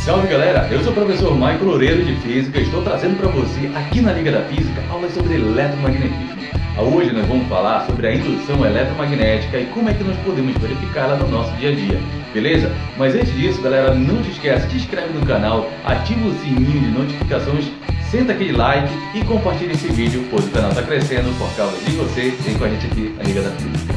Salve galera, eu sou o professor Michael Loureiro de Física e estou trazendo para você aqui na Liga da Física aulas sobre eletromagnetismo. Hoje nós vamos falar sobre a indução eletromagnética e como é que nós podemos verificá-la no nosso dia a dia, beleza? Mas antes disso galera, não te esquece, te inscreve no canal, ativa o sininho de notificações, senta aquele like e compartilha esse vídeo, pois o canal está crescendo por causa de você. Vem com a gente aqui na Liga da Física.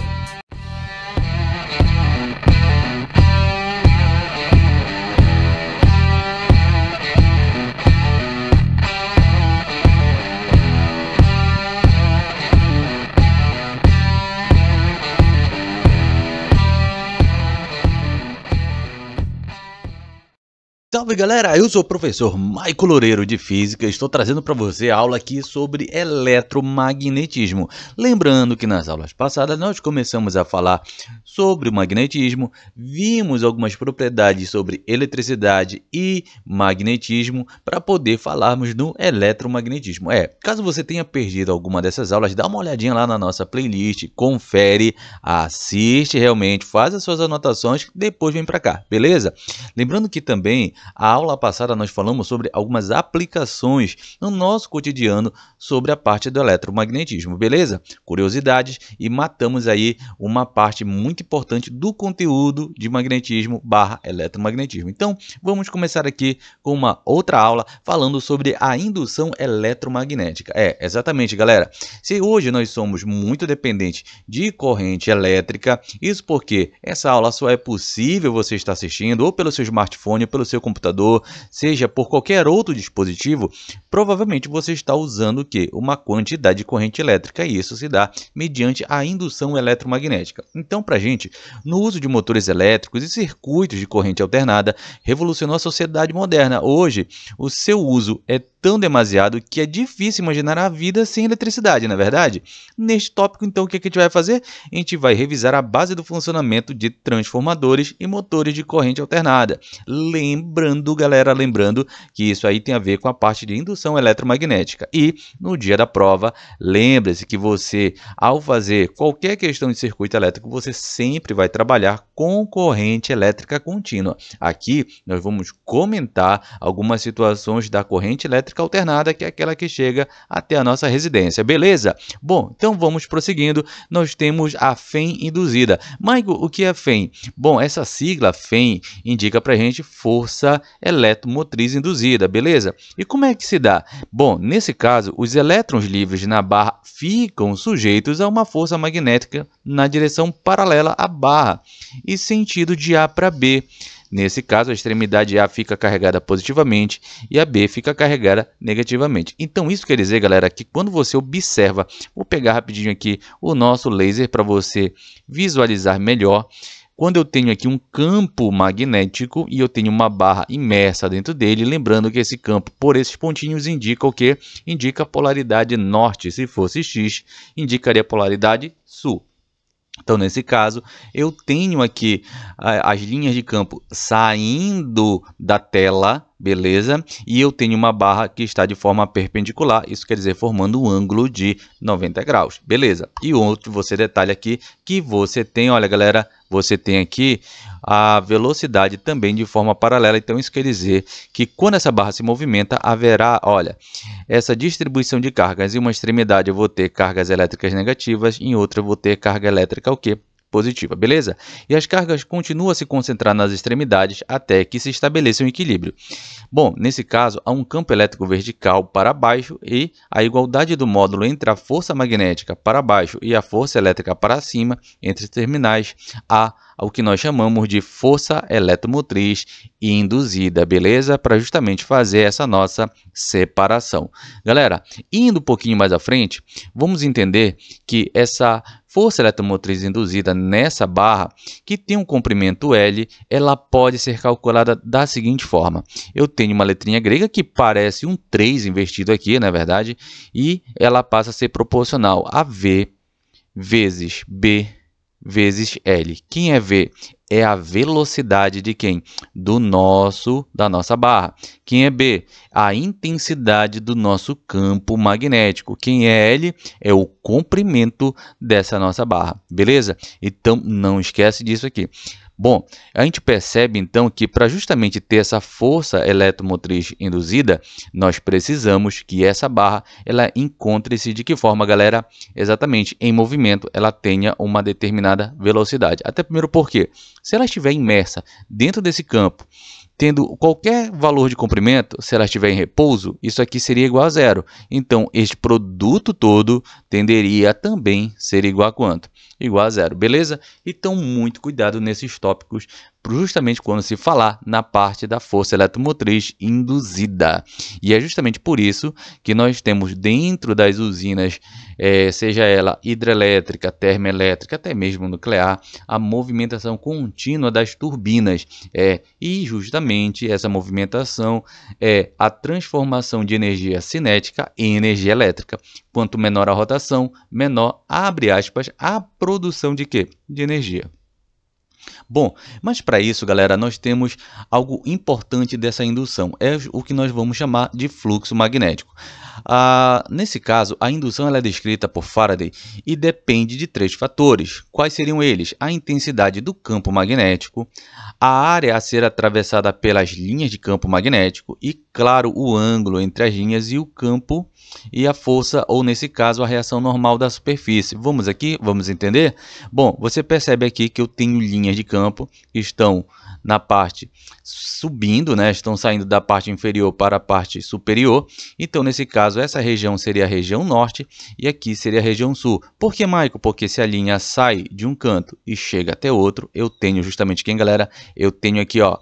Salve galera, eu sou o professor Michael Loureiro de Física e estou trazendo para você a aula aqui sobre eletromagnetismo. Lembrando que nas aulas passadas nós começamos a falar sobre o magnetismo, vimos algumas propriedades sobre eletricidade e magnetismo para poder falarmos do eletromagnetismo. Caso você tenha perdido alguma dessas aulas, dá uma olhadinha lá na nossa playlist, confere, assiste realmente, faz as suas anotações, depois vem para cá, beleza? Lembrando que também a aula passada nós falamos sobre algumas aplicações no nosso cotidiano sobre a parte do eletromagnetismo, beleza? Curiosidades, e matamos aí uma parte muito importante do conteúdo de magnetismo / eletromagnetismo. Então, vamos começar aqui com uma outra aula falando sobre a indução eletromagnética. Exatamente, galera. Se hoje nós somos muito dependentes de corrente elétrica, isso porque essa aula só é possível você estar assistindo ou pelo seu smartphone ou pelo seu computador, seja por qualquer outro dispositivo, provavelmente você está usando o quê? Uma quantidade de corrente elétrica, e isso se dá mediante a indução eletromagnética. Então, para a gente, no uso de motores elétricos e circuitos de corrente alternada, revolucionou a sociedade moderna. Hoje, o seu uso é tão demasiado que é difícil imaginar a vida sem eletricidade, não é verdade? Neste tópico, então, o que a gente vai fazer? A gente vai revisar a base do funcionamento de transformadores e motores de corrente alternada. Lembrando, galera, que isso aí tem a ver com a parte de indução eletromagnética. E no dia da prova, lembre-se que você, ao fazer qualquer questão de circuito elétrico, você sempre vai trabalhar com corrente elétrica contínua. Aqui nós vamos comentar algumas situações da corrente elétrica alternada, que é aquela que chega até a nossa residência, beleza? Bom, então vamos prosseguindo. Nós temos a FEM induzida. Michael, o que é FEM? Bom, essa sigla FEM indica pra gente força eletromotriz induzida, beleza? E como é que se dá? Bom, nesse caso, os elétrons livres na barra ficam sujeitos a uma força magnética na direção paralela à barra e sentido de A para B. Nesse caso, a extremidade A fica carregada positivamente e a B fica carregada negativamente. Então, isso quer dizer, galera, que quando você observa, vou pegar rapidinho aqui o nosso laser para você visualizar melhor. Quando eu tenho aqui um campo magnético e eu tenho uma barra imersa dentro dele, lembrando que esse campo, por esses pontinhos, indica o quê? Indica a polaridade norte. Se fosse X, indicaria a polaridade sul. Então, nesse caso, eu tenho aqui as linhas de campo saindo da tela, beleza? E eu tenho uma barra que está de forma perpendicular, isso quer dizer formando um ângulo de 90 graus, beleza? E outro você detalha aqui que você tem, olha galera, você tem aqui a velocidade também de forma paralela. Então isso quer dizer que quando essa barra se movimenta, haverá, olha, essa distribuição de cargas. Em uma extremidade eu vou ter cargas elétricas negativas, em outra eu vou ter carga elétrica o quê? Positiva, beleza? E as cargas continuam a se concentrar nas extremidades até que se estabeleça um equilíbrio. Bom, nesse caso, há um campo elétrico vertical para baixo e a igualdade do módulo entre a força magnética para baixo e a força elétrica para cima, entre os terminais, há o que nós chamamos de força eletromotriz induzida, beleza? Para justamente fazer essa nossa separação. Galera, indo um pouquinho mais à frente, vamos entender que essa força eletromotriz induzida nessa barra, que tem um comprimento L, ela pode ser calculada da seguinte forma. Eu tenho uma letrinha grega que parece um 3 invertido aqui, na verdade, e ela passa a ser proporcional a V vezes B vezes L. Quem é V? É a velocidade de quem? Da nossa barra. Quem é B? A intensidade do nosso campo magnético. Quem é L? É o comprimento dessa nossa barra. Beleza? Então, não esquece disso aqui. Bom, a gente percebe então que para justamente ter essa força eletromotriz induzida, nós precisamos que essa barra ela encontre-se de que forma, galera? Exatamente, em movimento, ela tenha uma determinada velocidade. Até primeiro porque, se ela estiver imersa dentro desse campo, tendo qualquer valor de comprimento, se ela estiver em repouso, isso aqui seria igual a zero. Então, este produto todo tenderia a também ser igual a quanto? Igual a zero, beleza? Então, muito cuidado nesses tópicos, justamente quando se falar na parte da força eletromotriz induzida. E é justamente por isso que nós temos dentro das usinas, seja ela hidrelétrica, termoelétrica, até mesmo nuclear, a movimentação contínua das turbinas. E justamente essa movimentação é a transformação de energia cinética em energia elétrica. Quanto menor a rotação, menor, abre aspas, a produção de quê? De energia. Bom, mas para isso, galera, nós temos algo importante dessa indução, é o que nós vamos chamar de fluxo magnético. Nesse caso, a indução ela é descrita por Faraday e depende de 3 fatores. Quais seriam eles? A intensidade do campo magnético, a área a ser atravessada pelas linhas de campo magnético e, claro, o ângulo entre as linhas e o campo e a força, ou nesse caso, a reação normal da superfície. Vamos aqui? Vamos entender? Bom, você percebe aqui que eu tenho linhas de campo que estão na parte subindo, né? Estão saindo da parte inferior para a parte superior. Então, nesse caso, essa região seria a região norte e aqui seria a região sul. Por que, Maico? Porque se a linha sai de um canto e chega até outro, eu tenho justamente quem, galera? Eu tenho aqui, ó,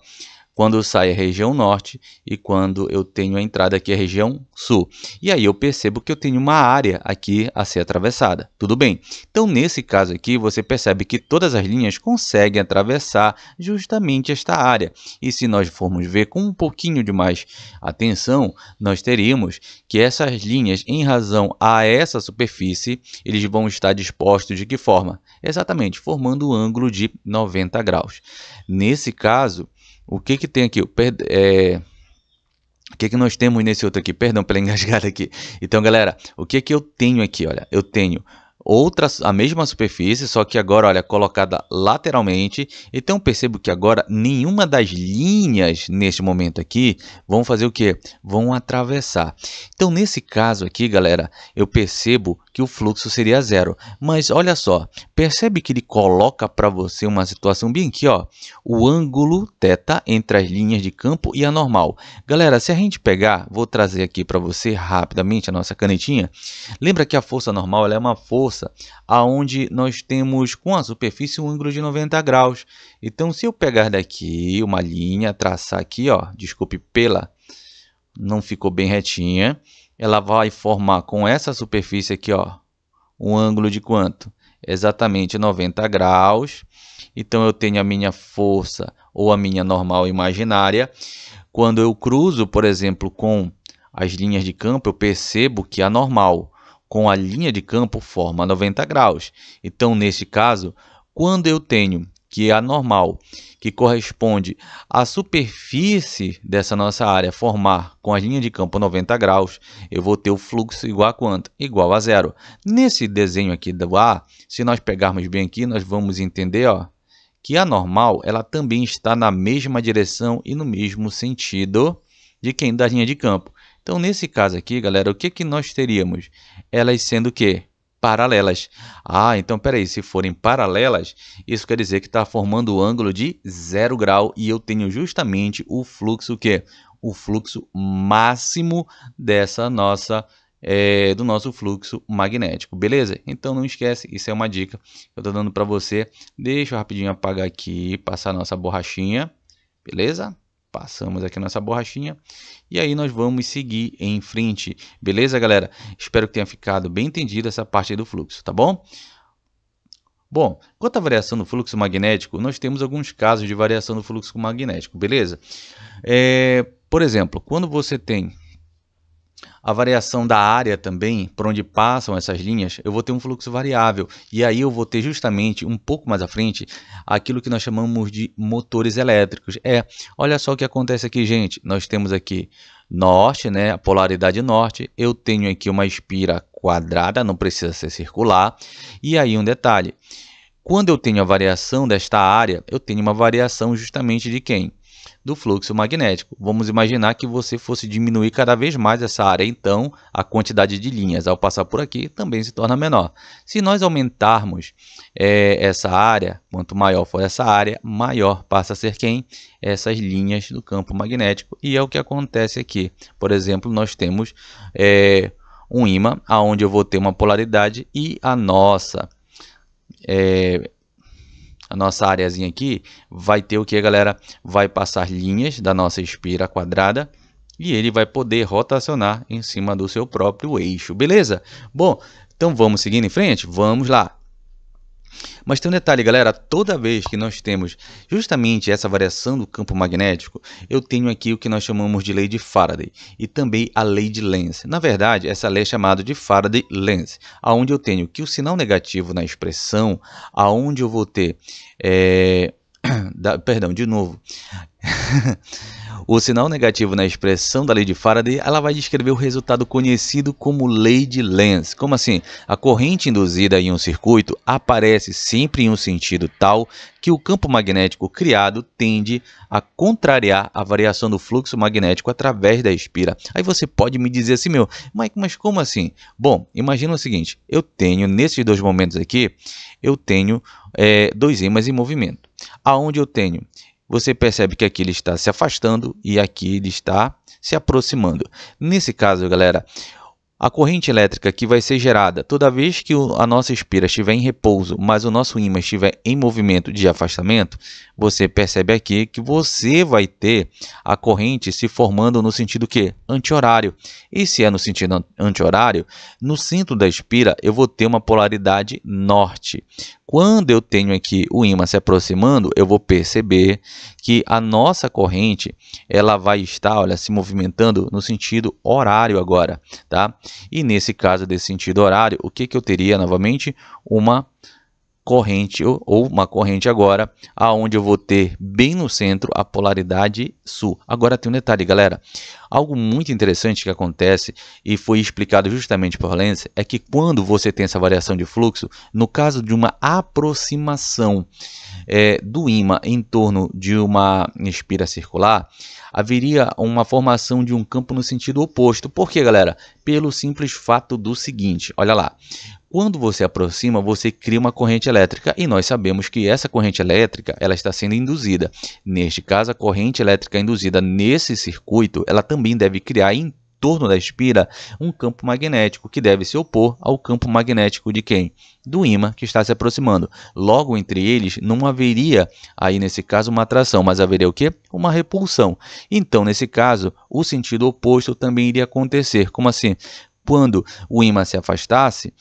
quando sai a região norte e quando eu tenho a entrada aqui a região sul. E aí eu percebo que eu tenho uma área aqui a ser atravessada. Tudo bem? Então, nesse caso aqui, você percebe que todas as linhas conseguem atravessar justamente esta área. E se nós formos ver com um pouquinho de mais atenção, nós teríamos que essas linhas, em razão a essa superfície, eles vão estar dispostos de que forma? Exatamente, formando um ângulo de 90 graus. Nesse caso, o que que tem aqui? O que que nós temos nesse outro aqui? Perdão pela engasgada aqui. Então, galera, o que que eu tenho aqui? Olha, eu tenho a mesma superfície, só que agora, olha, colocada lateralmente. Então, percebo que agora nenhuma das linhas, neste momento aqui, vão fazer o quê? Vão atravessar. Então, nesse caso aqui, galera, eu percebo que o fluxo seria zero. Mas, olha só, percebe que ele coloca para você uma situação bem aqui, ó, o ângulo θ entre as linhas de campo e a normal. Galera, se a gente pegar, vou trazer aqui para você rapidamente a nossa canetinha. Lembra que a força normal ela é uma força aonde nós temos com a superfície um ângulo de 90 graus. Então, se eu pegar daqui uma linha, traçar aqui, ó, desculpe não ficou bem retinha, ela vai formar com essa superfície aqui, ó, um ângulo de quanto? Exatamente 90 graus. Então, eu tenho a minha força ou a minha normal imaginária. Quando eu cruzo, por exemplo, com as linhas de campo, eu percebo que a normal com a linha de campo forma 90 graus. Então, nesse caso, quando eu tenho que a normal, que corresponde à superfície dessa nossa área, formar com a linha de campo 90 graus, eu vou ter o fluxo igual a quanto? Igual a zero. Nesse desenho aqui do A, se nós pegarmos bem aqui, nós vamos entender, ó, que a normal ela também está na mesma direção e no mesmo sentido de quem? Da linha de campo. Então, nesse caso aqui, galera, o que que nós teríamos? Elas sendo o quê? Paralelas. Então, peraí, se forem paralelas, isso quer dizer que está formando o ângulo de 0 grau e eu tenho justamente o fluxo, o quê? O fluxo máximo dessa nossa, do nosso fluxo magnético, beleza? Então, não esquece, isso é uma dica que eu estou dando para você. Deixa eu rapidinho apagar aqui, passar a nossa borrachinha, beleza? Passamos aqui nossa borrachinha e aí nós vamos seguir em frente, beleza, galera? Espero que tenha ficado bem entendido essa parte aí do fluxo, tá bom? Bom, quanto à variação do fluxo magnético, nós temos alguns casos de variação do fluxo magnético, beleza? Por exemplo, quando você tem a variação da área também, por onde passam essas linhas, eu vou ter um fluxo variável. E aí eu vou ter justamente, um pouco mais à frente, aquilo que nós chamamos de motores elétricos. Olha só o que acontece aqui, gente. Nós temos aqui norte, né, a polaridade norte. Eu tenho aqui uma espira quadrada, não precisa ser circular. E aí um detalhe. Quando eu tenho a variação desta área, eu tenho uma variação justamente de quem? Do fluxo magnético. Vamos imaginar que você fosse diminuir cada vez mais essa área, então a quantidade de linhas ao passar por aqui também se torna menor. Se nós aumentarmos essa área, quanto maior for essa área, maior passa a ser quem? Essas linhas do campo magnético, e é o que acontece aqui. Por exemplo, nós temos um ímã, onde eu vou ter uma polaridade e a nossa areazinha aqui vai ter o que, galera? Vai passar linhas da nossa espira quadrada e ele vai poder rotacionar em cima do seu próprio eixo, beleza? Bom, então vamos seguindo em frente? Vamos lá. Mas tem um detalhe, galera, toda vez que nós temos justamente essa variação do campo magnético, eu tenho aqui o que nós chamamos de lei de Faraday e também a lei de Lenz. Na verdade, essa lei é chamada de Faraday-Lenz, onde eu tenho que o sinal negativo na expressão, aonde eu vou ter... perdão, de novo... O sinal negativo na expressão da lei de Faraday, ela vai descrever o resultado conhecido como lei de Lenz. Como assim? A corrente induzida em um circuito aparece sempre em um sentido tal que o campo magnético criado tende a contrariar a variação do fluxo magnético através da espira. Aí você pode me dizer assim, mas como assim? Bom, imagina o seguinte, eu tenho nesses dois momentos aqui, eu tenho dois ímãs em movimento, aonde eu tenho... Você percebe que aqui ele está se afastando e aqui ele está se aproximando. Nesse caso, galera, a corrente elétrica que vai ser gerada toda vez que a nossa espira estiver em repouso, mas o nosso ímã estiver em movimento de afastamento, você percebe aqui que você vai ter a corrente se formando no sentido que? Anti-horário. E se é no sentido anti-horário, no centro da espira eu vou ter uma polaridade norte. Quando eu tenho aqui o ímã se aproximando, eu vou perceber que a nossa corrente ela vai estar, olha, se movimentando no sentido horário agora, tá? E nesse caso desse sentido horário, o que eu teria novamente? Uma corrente ou uma corrente agora, aonde eu vou ter bem no centro a polaridade sul. Agora tem um detalhe, galera. Algo muito interessante que acontece e foi explicado justamente por Lenz é que quando você tem essa variação de fluxo, no caso de uma aproximação do ímã em torno de uma espira circular, haveria uma formação de um campo no sentido oposto. Por quê, galera? Pelo simples fato do seguinte, olha lá. Quando você aproxima, você cria uma corrente elétrica e nós sabemos que essa corrente elétrica ela está sendo induzida. Neste caso, a corrente elétrica induzida nesse circuito, ela também deve criar em torno da espira um campo magnético que deve se opor ao campo magnético de quem? Do ímã que está se aproximando. Logo, entre eles, não haveria, aí nesse caso, uma atração, mas haveria o quê? Uma repulsão. Então, nesse caso, o sentido oposto também iria acontecer. Como assim? Quando o ímã se afastasse,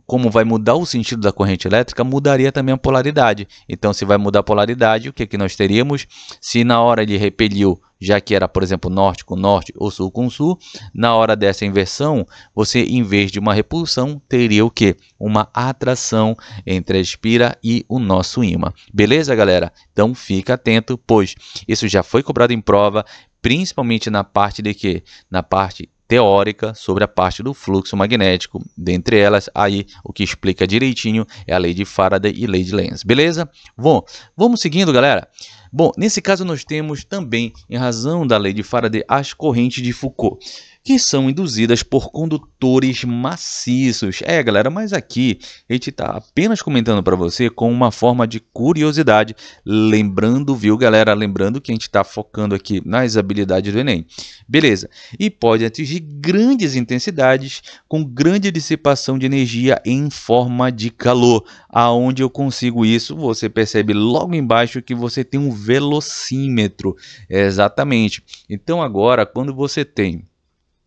como vai mudar o sentido da corrente elétrica, mudaria também a polaridade. Então, se vai mudar a polaridade, o que nós teríamos? Se na hora ele repeliu, já que era, por exemplo, norte com norte ou sul com sul, na hora dessa inversão, você, em vez de uma repulsão, teria o quê? Uma atração entre a espira e o nosso ímã. Beleza, galera? Então, fica atento, pois isso já foi cobrado em prova, principalmente na parte de quê? Na parte teórica sobre a parte do fluxo magnético. Dentre elas, aí o que explica direitinho é a lei de Faraday e lei de Lenz. Beleza? Bom, vamos seguindo, galera. Bom, nesse caso nós temos também, em razão da lei de Faraday, as correntes de Foucault, que são induzidas por condutores maciços. Galera, mas aqui a gente está apenas comentando para você com uma forma de curiosidade. Lembrando, viu, galera? Lembrando que a gente está focando aqui nas habilidades do Enem. Beleza. E pode atingir grandes intensidades com grande dissipação de energia em forma de calor. Aonde eu consigo isso? Você percebe logo embaixo que você tem um velocímetro. Exatamente. Então agora, quando você tem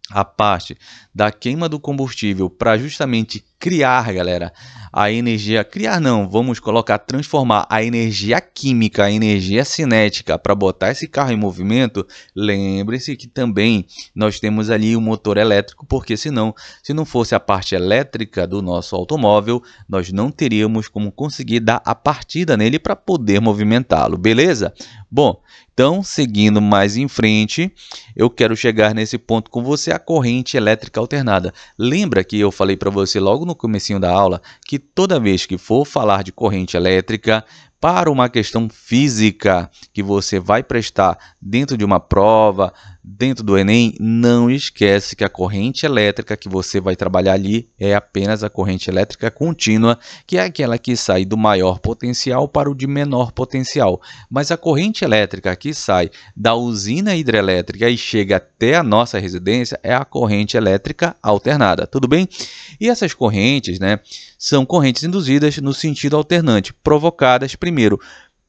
a parte da queima do combustível para justamente criar, galera, a energia, criar não, vamos colocar, transformar a energia química, a energia cinética para botar esse carro em movimento, lembre-se que também nós temos ali o motor elétrico, porque senão, se não fosse a parte elétrica do nosso automóvel, nós não teríamos como conseguir dar a partida nele para poder movimentá-lo, beleza? Bom, Então, seguindo mais em frente, eu quero chegar nesse ponto com você, a corrente elétrica alternada. Lembra que eu falei para você logo no comecinho da aula que toda vez que for falar de corrente elétrica, para uma questão física que você vai prestar dentro de uma prova, dentro do Enem, não esquece que a corrente elétrica que você vai trabalhar ali é apenas a corrente elétrica contínua, que é aquela que sai do maior potencial para o de menor potencial. Mas a corrente elétrica que sai da usina hidrelétrica e chega até a nossa residência é a corrente elétrica alternada, tudo bem? E essas correntes, né, são correntes induzidas no sentido alternante, provocadas primeiro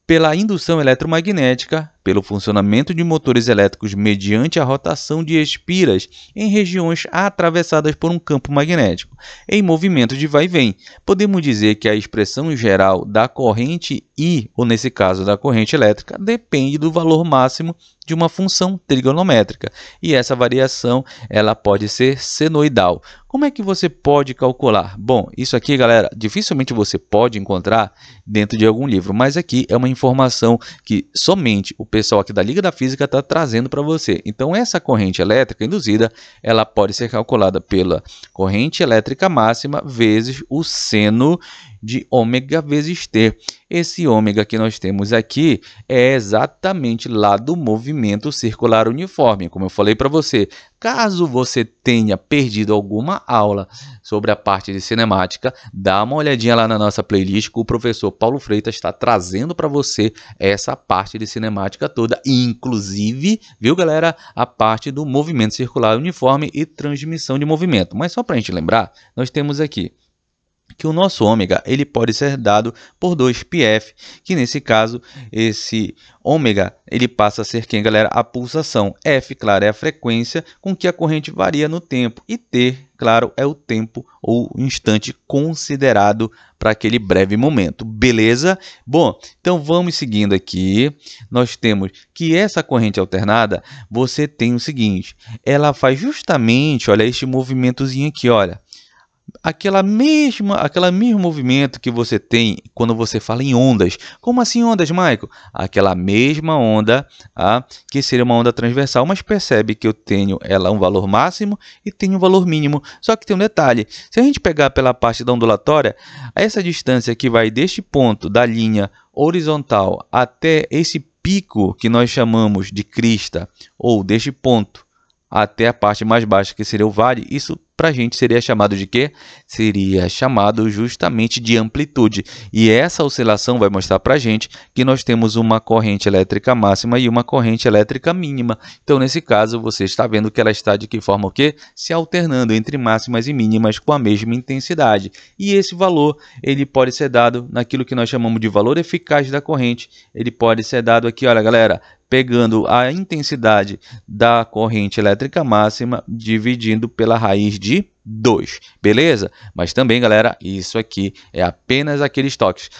pela indução eletromagnética, pelo funcionamento de motores elétricos mediante a rotação de espiras em regiões atravessadas por um campo magnético, em movimento de vai e vem. Podemos dizer que a expressão geral da corrente I, ou nesse caso da corrente elétrica, depende do valor máximo de uma função trigonométrica, e essa variação ela pode ser senoidal. Como é que você pode calcular? Bom, isso aqui, galera, dificilmente você pode encontrar dentro de algum livro, mas aqui é uma informação que somente o pessoal aqui da Liga da Física está trazendo para você. Então, essa corrente elétrica induzida, ela pode ser calculada pela corrente elétrica máxima vezes o seno de ômega vezes T. Esse ômega que nós temos aqui é exatamente lá do movimento circular uniforme. Como eu falei para você, caso você tenha perdido alguma aula sobre a parte de cinemática, dá uma olhadinha lá na nossa playlist que o professor Paulo Freitas está trazendo para você essa parte de cinemática toda, inclusive, viu galera, a parte do movimento circular uniforme e transmissão de movimento. Mas só para a gente lembrar, nós temos aqui que o nosso ômega ele pode ser dado por 2πf, que nesse caso, esse ômega ele passa a ser quem, galera? A pulsação. F, claro, é a frequência com que a corrente varia no tempo. E T, claro, é o tempo ou instante considerado para aquele breve momento. Beleza? Bom, então vamos seguindo aqui. Nós temos que essa corrente alternada, você tem o seguinte, ela faz justamente, olha, este movimentozinho aqui, olha. Aquele mesmo movimento que você tem quando você fala em ondas. Como assim ondas, Maico? Aquela mesma onda, que seria uma onda transversal, mas percebe que eu tenho ela um valor máximo e tenho um valor mínimo. Só que tem um detalhe, se a gente pegar pela parte da ondulatória, essa distância que vai deste ponto da linha horizontal até esse pico que nós chamamos de crista, ou deste ponto até a parte mais baixa que seria o vale, isso para a gente seria chamado de quê? Seria chamado justamente de amplitude. E essa oscilação vai mostrar para a gente que nós temos uma corrente elétrica máxima e uma corrente elétrica mínima. Então, nesse caso, você está vendo que ela está de que forma o quê? Se alternando entre máximas e mínimas com a mesma intensidade. E esse valor, ele pode ser dado naquilo que nós chamamos de valor eficaz da corrente. Ele pode ser dado aqui, olha galera, pegando a intensidade da corrente elétrica máxima, dividindo pela raiz de 2, beleza? Mas também, galera, isso aqui é apenas aqueles toques.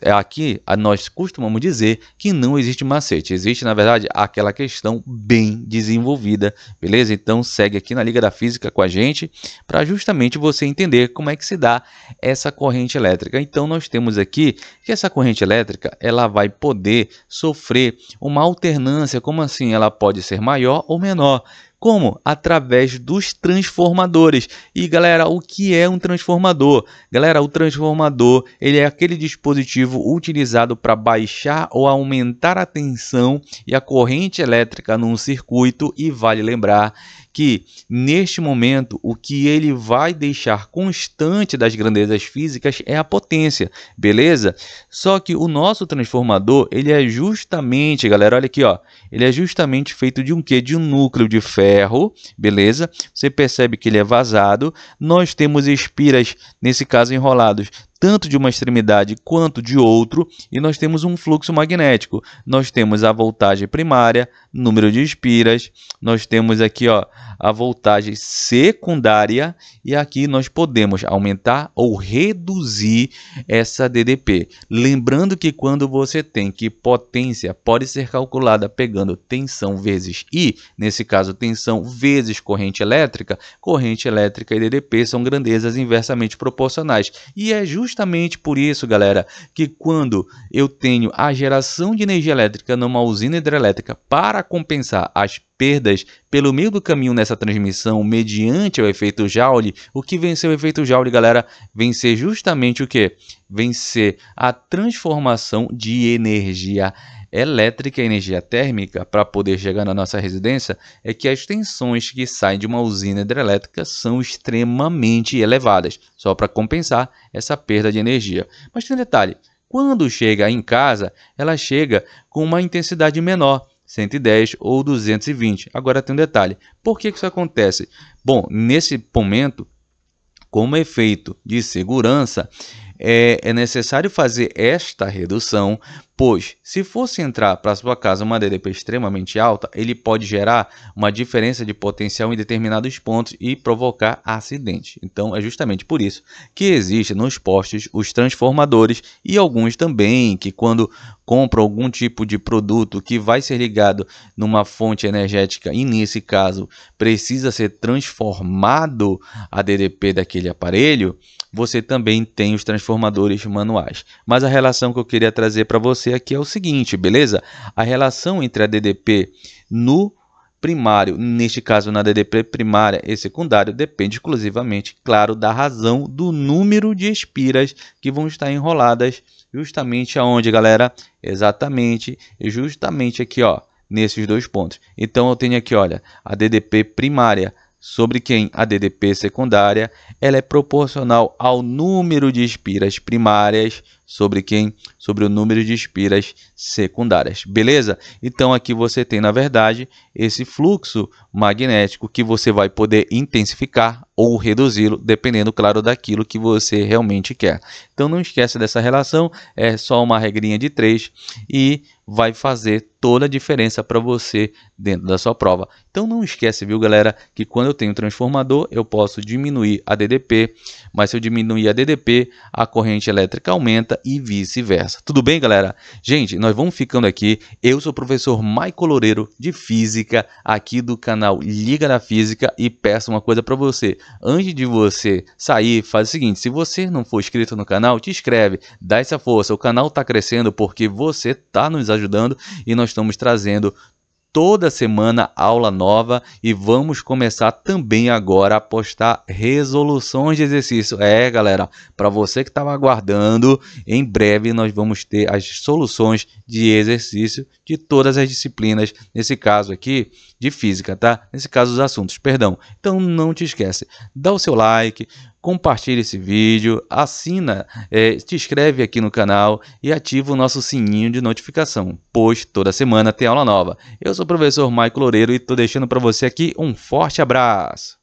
Aqui nós costumamos dizer que não existe macete, existe na verdade aquela questão bem desenvolvida, beleza? Então segue aqui na Liga da Física com a gente para justamente você entender como é que se dá essa corrente elétrica. Então nós temos aqui que essa corrente elétrica ela vai poder sofrer uma alternância, como assim? Ela pode ser maior ou menor. Como? Através dos transformadores. E galera, o que é um transformador? Galera, o transformador ele é aquele dispositivo utilizado para baixar ou aumentar a tensão e a corrente elétrica num circuito. E vale lembrar que neste momento o que ele vai deixar constante das grandezas físicas é a potência, beleza? Só que o nosso transformador ele é justamente, galera, olha aqui, ó, ele é justamente feito de um quê? De um núcleo de ferro, beleza? Você percebe que ele é vazado. Nós temos espiras, nesse caso enrolados, tanto de uma extremidade quanto de outro, e nós temos um fluxo magnético. Nós temos a voltagem primária, número de espiras, nós temos aqui ó, a voltagem secundária, e aqui nós podemos aumentar ou reduzir essa DDP. Lembrando que quando você tem que potência pode ser calculada pegando tensão vezes I, nesse caso tensão vezes corrente elétrica e DDP são grandezas inversamente proporcionais, e é justamente justamente por isso, galera, que quando eu tenho a geração de energia elétrica numa usina hidrelétrica para compensar as perdas pelo meio do caminho nessa transmissão mediante o efeito Joule, o que vencer o efeito Joule, galera, vencer justamente o que? Vencer a transformação de energia elétrica e energia térmica para poder chegar na nossa residência, é que as tensões que saem de uma usina hidrelétrica são extremamente elevadas, só para compensar essa perda de energia. Mas tem um detalhe, quando chega em casa, ela chega com uma intensidade menor, 110 ou 220. Agora tem um detalhe, por que isso acontece? Bom, nesse momento, como efeito de segurança, é necessário fazer esta redução, pois se fosse entrar para sua casa uma DDP extremamente alta, ele pode gerar uma diferença de potencial em determinados pontos e provocar acidente. Então é justamente por isso que existem nos postes os transformadores e alguns também que quando compram algum tipo de produto que vai ser ligado numa fonte energética e nesse caso precisa ser transformado a DDP daquele aparelho, você também tem os transformadores manuais. Mas a relação que eu queria trazer para você aqui é o seguinte, beleza? A relação entre a DDP no primário, neste caso na DDP primária e secundário, depende exclusivamente, claro, da razão do número de espiras que vão estar enroladas justamente aonde, galera? Exatamente, justamente aqui, ó, nesses dois pontos. Então eu tenho aqui, olha, a DDP primária sobre quem a DDP secundária, ela é proporcional ao número de espiras primárias sobre quem? Sobre o número de espiras secundárias, beleza? Então aqui você tem, na verdade, esse fluxo magnético que você vai poder intensificar ou reduzi-lo, dependendo, claro, daquilo que você realmente quer. Então não esquece dessa relação, é só uma regrinha de 3 e vai fazer toda a diferença para você dentro da sua prova. Então não esquece, viu, galera, que quando eu tenho um transformador, eu posso diminuir a DDP, mas se eu diminuir a DDP, a corrente elétrica aumenta e vice-versa. Tudo bem, galera? Gente, nós vamos ficando aqui. Eu sou o professor Maico Loureiro de Física, aqui do canal Liga da Física, e peço uma coisa para você. Antes de você sair, faz o seguinte, se você não for inscrito no canal, te inscreve, dá essa força. O canal está crescendo porque você está nos ajudando e nós estamos trazendo toda semana aula nova e vamos começar também agora a postar resoluções de exercício. Galera, para você que estava aguardando, em breve nós vamos ter as soluções de exercício de todas as disciplinas, nesse caso aqui de física, tá? Nesse caso os assuntos, perdão. Então não te esquece, dá o seu like, compartilhe esse vídeo, assina, te inscreve aqui no canal e ativa o nosso sininho de notificação, pois toda semana tem aula nova. Eu sou o professor Maico Loureiro e estou deixando para você aqui um forte abraço.